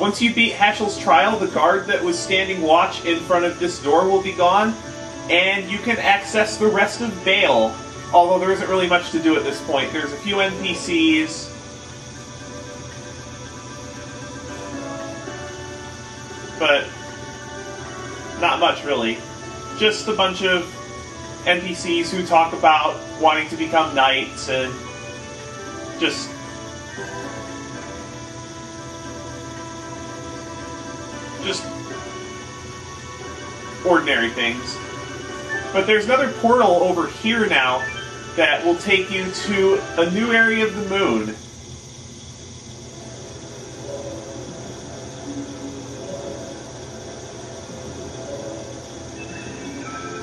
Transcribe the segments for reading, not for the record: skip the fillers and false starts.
Once you beat Hatchel's Trial, the guard that was standing watch in front of this door will be gone, and you can access the rest of Vale, although there isn't really much to do at this point. There's a few NPCs. But not much, really. Just a bunch of NPCs who talk about wanting to become knights and just ordinary things. But there's another portal over here now that will take you to a new area of the moon.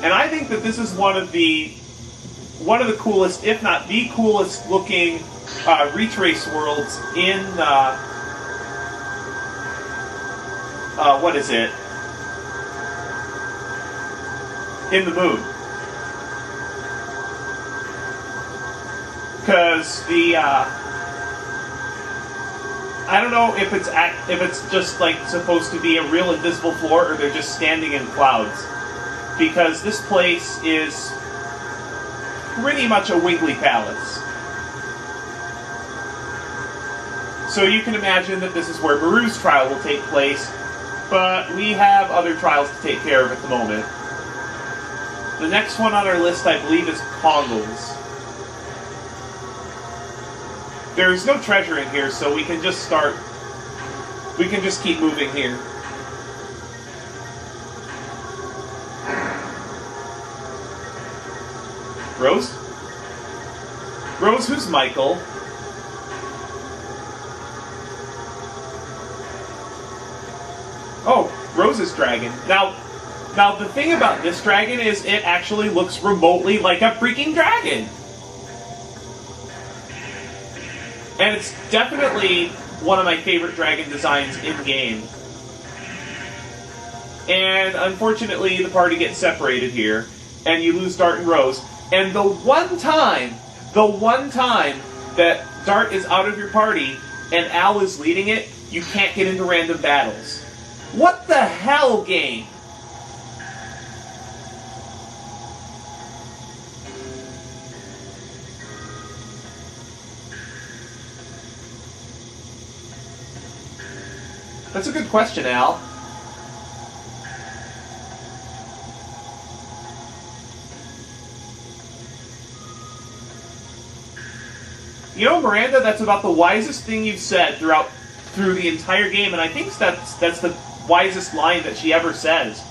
And I think that this is one of the coolest, if not the coolest looking retrace worlds in what is it? In the moon. Because the I don't know if it's just like supposed to be a real invisible floor or they're just standing in clouds. Because this place is pretty much a wiggly palace. So you can imagine that this is where Maru's trial will take place, but we have other trials to take care of at the moment. The next one on our list, I believe, is Kongol's. There's no treasure in here, so we can just keep moving here. Rose? Rose, who's Michael? Oh, Rose's dragon. Now the thing about this dragon is it actually looks remotely like a freaking dragon. And it's definitely one of my favorite dragon designs in-game. And unfortunately, the party gets separated here, and you lose Dart and Rose. And the one time that Dart is out of your party and Al is leading it, you can't get into random battles. What the hell, game? That's a good question, Al. You know, Miranda, that's about the wisest thing you've said through the entire game, and I think that's the wisest line that she ever says.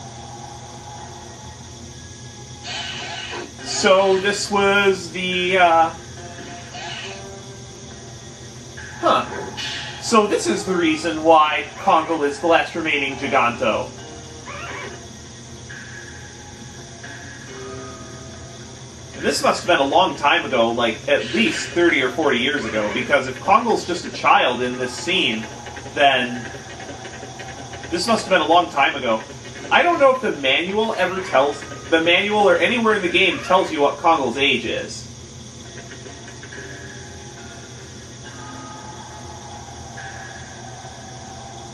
So this was the So this is the reason why Kongol is the last remaining Giganto. And this must have been a long time ago, like at least 30 or 40 years ago, because if Kongol's just a child in this scene, then this must have been a long time ago. I don't know if the manual or anywhere in the game tells you what Kongol's age is.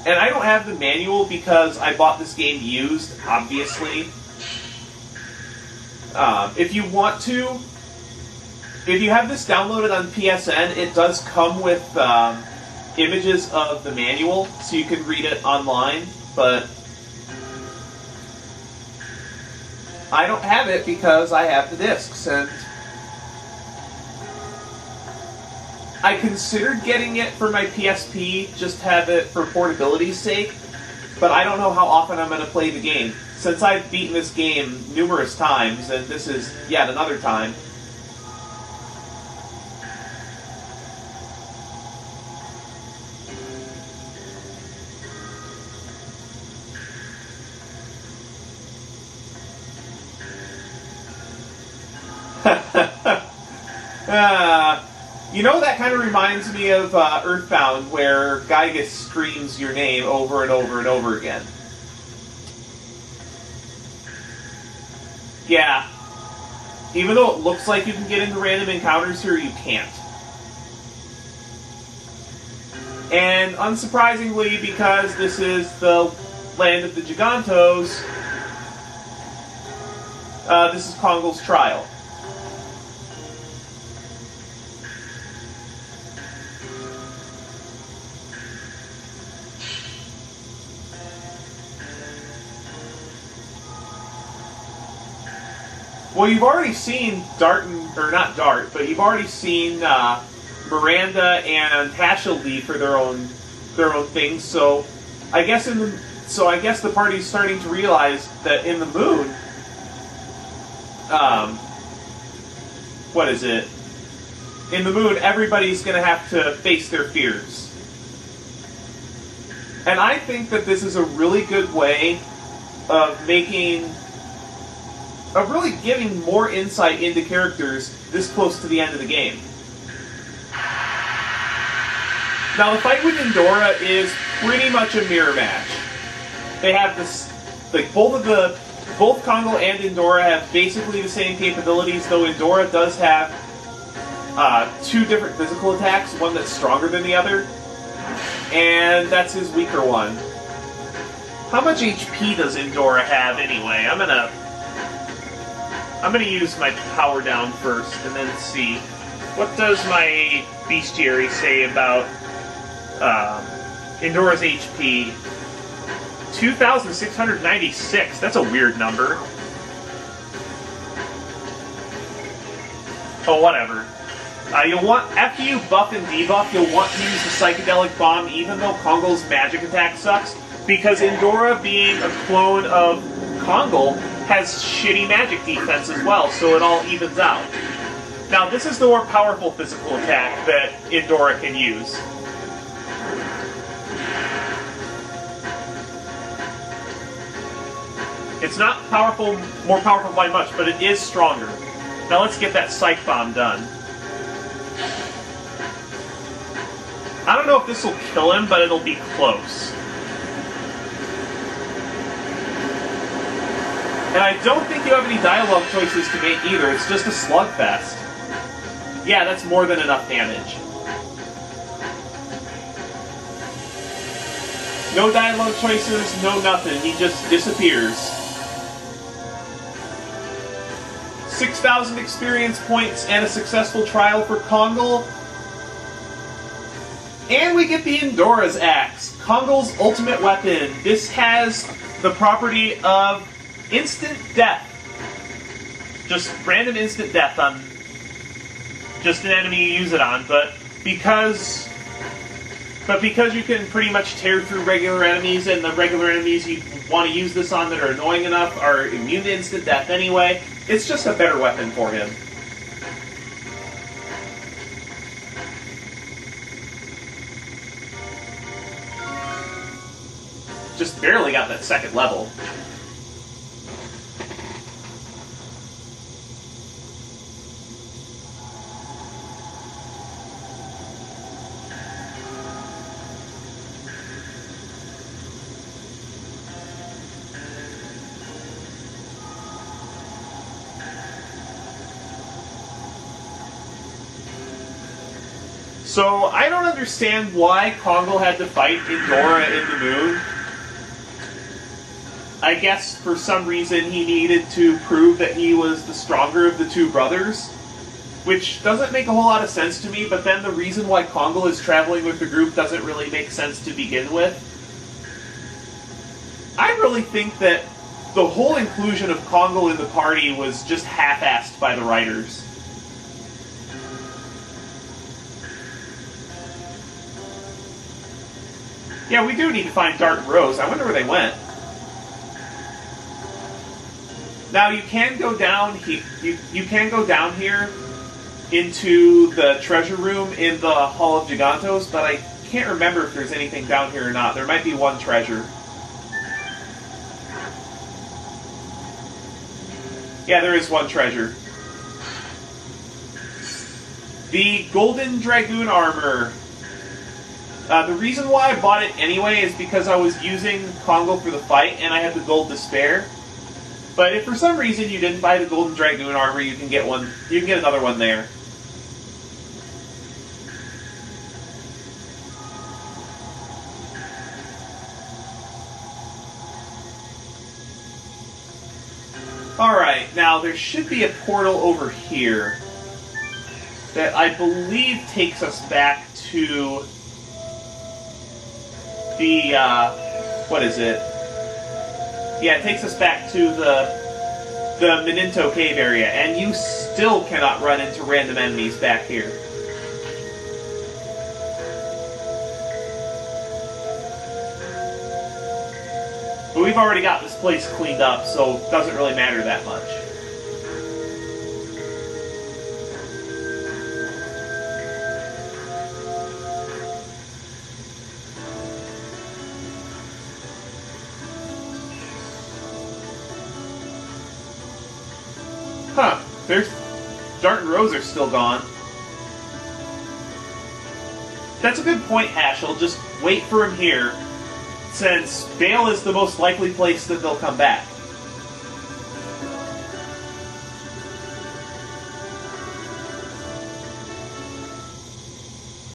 And I don't have the manual because I bought this game used, obviously. If you have this downloaded on PSN, it does come with images of the manual, so you can read it online, but I don't have it because I have the discs, and I considered getting it for my PSP, just have it for portability's sake, but I don't know how often I'm going to play the game. Since I've beaten this game numerous times, and this is yet another time. You know, that kind of reminds me of Earthbound, where Gygas screams your name over and over and over again. Yeah. Even though it looks like you can get into random encounters here, you can't. And unsurprisingly, because this is the land of the Gigantos, this is Kongol's trial. Well, you've already seen not Dart, but you've already seen Miranda and Hashel leave for their own things. So I guess the party's starting to realize that in the moon, what is it? In the moon, everybody's going to have to face their fears. And I think that this is a really good way of really giving more insight into characters this close to the end of the game. Now, the fight with Indora is pretty much a mirror match. They have this, like, both Kongol and Indora have basically the same capabilities, though Indora does have two different physical attacks, one that's stronger than the other, and that's his weaker one. How much HP does Indora have anyway? I'm gonna use my power down first, and then see. What does my bestiary say about Indora's HP? 2,696. That's a weird number. Oh, whatever. You'll want, after you buff and debuff, you'll want to use the Psychedelic Bomb, even though Kongol's magic attack sucks, because Indora, being a clone of Kongol, has shitty magic defense as well, so it all evens out. Now, this is the more powerful physical attack that Indora can use. It's not more powerful by much, but it is stronger. Now let's get that Psych Bomb done. I don't know if this will kill him, but it'll be close. And I don't think you have any dialogue choices to make either, it's just a slugfest. Yeah, that's more than enough damage. No dialogue choices, no nothing, he just disappears. 6,000 experience points and a successful trial for Kongol. And we get the Indora's Axe, Kongol's ultimate weapon. This has the property of instant death. Just random instant death on just an enemy you use it on, but because you can pretty much tear through regular enemies, and the regular enemies you want to use this on that are annoying enough are immune to instant death anyway, it's just a better weapon for him. Just barely got that second level. So, I don't understand why Kongol had to fight Indora in the moon. I guess for some reason he needed to prove that he was the stronger of the two brothers, which doesn't make a whole lot of sense to me, but then the reason why Kongol is traveling with the group doesn't really make sense to begin with. I really think that the whole inclusion of Kongol in the party was just half-assed by the writers. Yeah, we do need to find Dart and Rose. I wonder where they went. Now you can go down. You can go down here into the treasure room in the Hall of Gigantos, but I can't remember if there's anything down here or not. There might be one treasure. Yeah, there is one treasure. The Golden Dragoon armor. The reason why I bought it anyway is because I was using Kongol for the fight and I had the gold to spare. But if for some reason you didn't buy the Golden Dragoon armor, you can get one. You can get another one there. now there should be a portal over here that I believe takes us back to the, what is it? Yeah, it takes us back to the Meninto Cave area, and you still cannot run into random enemies back here. But we've already got this place cleaned up, so it doesn't really matter that much. Huh, there's... Dart and Rose are still gone. That's a good point, Hashel. Just wait for him here, since Vale is the most likely place that they'll come back.